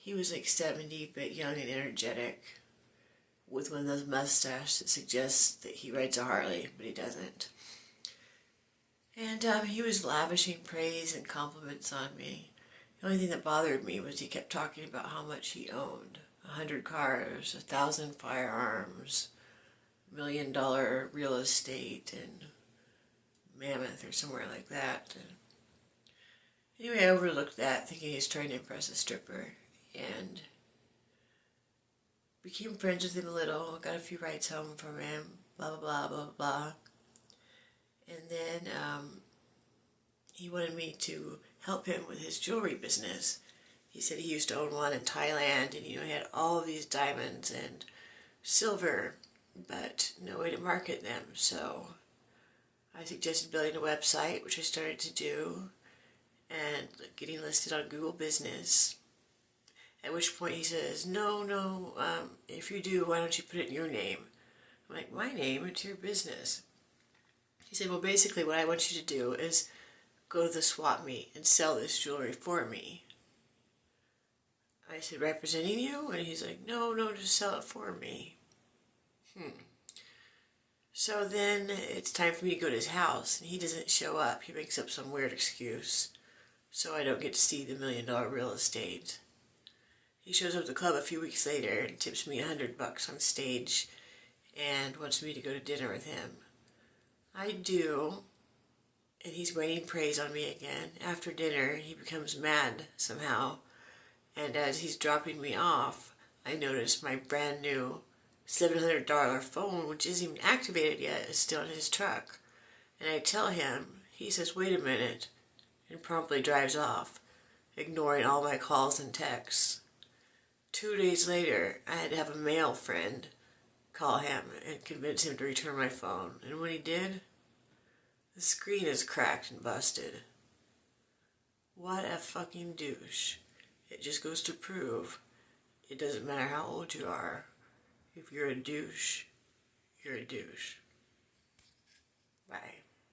He was like 70, but young and energetic, with one of those mustaches that suggests that he rides a Harley, but he doesn't. And he was lavishing praise and compliments on me. The only thing that bothered me was he kept talking about how much he owned. 100 cars, 1,000 firearms, $1 million real estate, and Mammoth or somewhere like that. And anyway, I overlooked that, thinking he was trying to impress a stripper, and became friends with him a little, got a few rides home from him, blah, blah, blah, blah, blah. And then he wanted me to help him with his jewelry business. He said he used to own one in Thailand, and he had all these diamonds and silver, but no way to market them. So I suggested building a website, which I started to do, and getting listed on Google Business. At which point he says, no, if you do, why don't you put it in your name? I'm like, my name? It's your business. He said, well, basically what I want you to do is go to the swap meet and sell this jewelry for me. I said, representing you? And he's like, no, just sell it for me. So then it's time for me to go to his house, and he doesn't show up. He makes up some weird excuse, so I don't get to see the $1 million real estate. He shows up at the club a few weeks later and tips me $100 on stage and wants me to go to dinner with him. I do, and he's raining praise on me again. After dinner, he becomes mad somehow, and as he's dropping me off, I notice my brand new $700 phone, which isn't even activated yet, is still in his truck. And I tell him, he says, wait a minute, and promptly drives off, ignoring all my calls and texts. 2 days later, I had to have a male friend call him and convince him to return my phone. And when he did, the screen is cracked and busted. What a fucking douche. It just goes to prove it doesn't matter how old you are. If you're a douche, you're a douche. Bye.